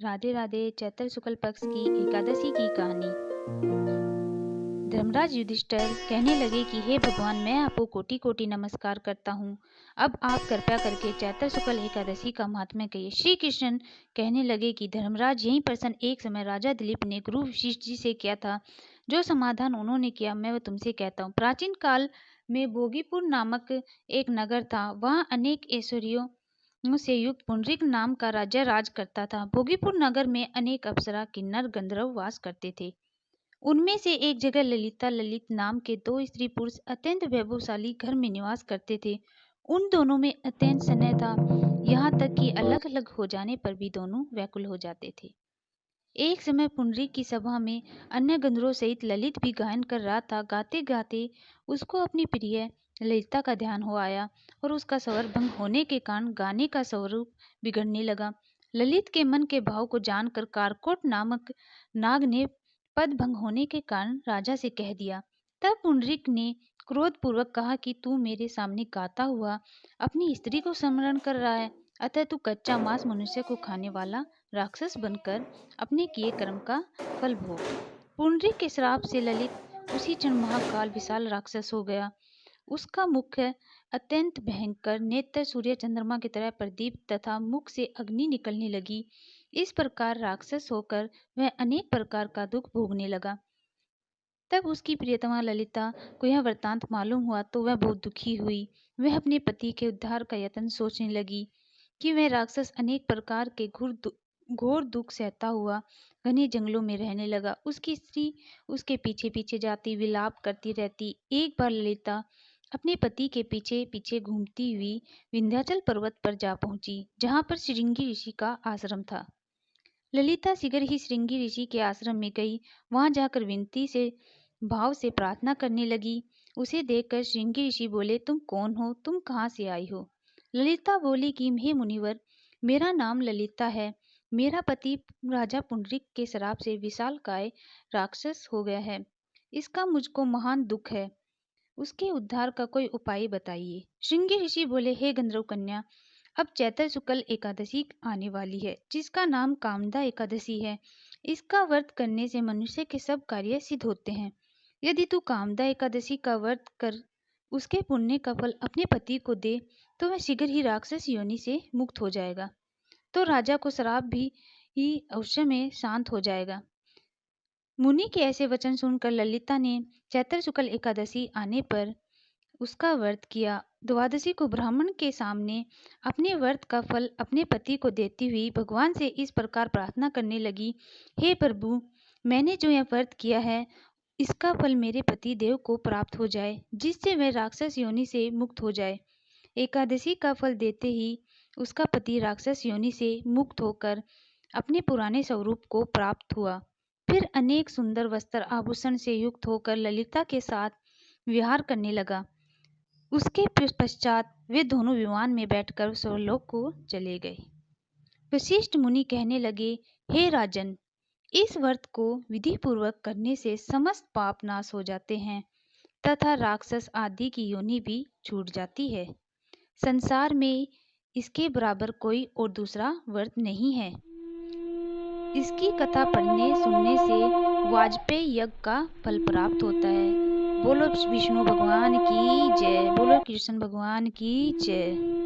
राधे राधे। चैत्र शुक्ल पक्ष की एकादशी की कहानी। धर्मराज युधिष्ठिर कहने लगे कि हे भगवान, मैं आपको कोटि कोटि नमस्कार करता हूँ। अब आप कृपया करके चैत्र शुक्ल एकादशी का महात्म्य कहिए। श्री कृष्ण कहने लगे कि धर्मराज, यही प्रश्न एक समय राजा दिलीप ने गुरु वशिष्ठ जी से किया था। जो समाधान उन्होंने किया मैं वह तुमसे कहता हूँ। प्राचीन काल में भोगीपुर नामक एक नगर था। वहाँ अनेक ऐश्वर्यों से युक्त पुंडरीक नाम का राजा राज करता था। भोगीपुर नगर में अनेक अप्सरा, किन्नर, गंधर्व वास करते थे। उनमें से एक जगह ललित नाम के दो स्त्री पुरुष अत्यंत वैभवशाली घर में निवास करते थे। उन दोनों में अत्यंत स्नेह था, यहाँ तक कि अलग अलग हो जाने पर भी दोनों व्याकुल हो जाते थे। एक समय पुंडरीक की सभा में अन्य गंधर्वों सहित ललित भी गायन कर रहा था। गाते गाते उसको अपनी प्रिय ललिता का ध्यान हो आया और उसका स्वर भंग होने के कारण गाने का स्वरूप बिगड़ने लगा। ललित के मन के भाव को जानकर कारकोट नामक नाग ने पद भंग होने के कारण राजा से कह दिया। तब पुंडरीक ने क्रोधपूर्वक कहा कि तू मेरे सामने गाता हुआ अपनी स्त्री को स्मरण कर रहा है, अतः तू कच्चा मांस मनुष्य को खाने वाला राक्षस बनकर अपने किए कर्म का फल भोग। पुंडरीक के श्राप से ललित उसी क्षण महाकाल विशाल राक्षस हो गया। उसका मुख अत्यंत भयंकर, नेत्र सूर्य चंद्रमा की तरह प्रदीप्त तथा मुख से अग्नि निकलने लगी। इस प्रकार राक्षस होकर वह अनेक प्रकार का दुख भोगने लगा। तब उसकी प्रियतमा ललिता को यह वृत्तांत मालूम हुआ तो वह बहुत दुखी हुई। वह अपने पति के उद्धार का यत्न सोचने लगी कि वह राक्षस अनेक प्रकार के घोर दुख सहता हुआ घने जंगलों में रहने लगा। उसकी स्त्री उसके पीछे पीछे जाती विलाप करती रहती। एक बार ललिता अपने पति के पीछे पीछे घूमती हुई विंध्याचल पर्वत पर जा पहुंची, जहां पर श्रृंगी ऋषि का आश्रम था। ललिता शीघ्र ही श्रृंगी ऋषि के आश्रम में गई। वहां जाकर विनती से भाव से प्रार्थना करने लगी। उसे देखकर श्रृंगी ऋषि बोले, तुम कौन हो? तुम कहाँ से आई हो? ललिता बोली कि हे मुनिवर, मेरा नाम ललिता है। मेरा पति राजा पुंडरीक के श्राप से विशालकाय राक्षस हो गया है। इसका मुझको महान दुख है। उसके उद्धार का कोई उपाय बताइए। श्रृंगी ऋषि बोले, हे गंधर्व कन्या, अब चैत्र शुक्ल एकादशी आने वाली है, जिसका नाम कामदा एकादशी है। इसका व्रत करने से मनुष्य के सब कार्य सिद्ध होते हैं। यदि तू कामदा एकादशी का व्रत कर उसके पुण्य का फल अपने पति को दे तो वह शीघ्र ही राक्षस योनि से मुक्त हो जाएगा। तो राजा को श्राप भी अवश्य में शांत हो जाएगा। मुनि के ऐसे वचन सुनकर ललिता ने चैत्र शुक्ल एकादशी आने पर उसका व्रत किया। द्वादशी को ब्राह्मण के सामने अपने व्रत का फल अपने पति को देती हुई भगवान से इस प्रकार प्रार्थना करने लगी, हे प्रभु, मैंने जो यह व्रत किया है इसका फल मेरे पति देव को प्राप्त हो जाए, जिससे वह राक्षस योनि से मुक्त हो जाए। एकादशी का फल देते ही उसका पति राक्षस योनि से मुक्त होकर अपने पुराने स्वरूप को प्राप्त हुआ। फिर अनेक सुंदर वस्त्र आभूषण से युक्त होकर ललिता के साथ विहार करने लगा। उसके पश्चात वे दोनों विमान में बैठकर स्वर्गलोक को चले गए। वशिष्ठ मुनि कहने लगे, हे राजन, इस व्रत को विधि पूर्वक करने से समस्त पाप नाश हो जाते हैं तथा राक्षस आदि की योनि भी छूट जाती है। संसार में इसके बराबर कोई और दूसरा व्रत नहीं है। इसकी कथा पढ़ने सुनने से वाजपेयी यज्ञ का फल प्राप्त होता है। बोलो विष्णु भगवान की जय। बोलो कृष्ण भगवान की जय।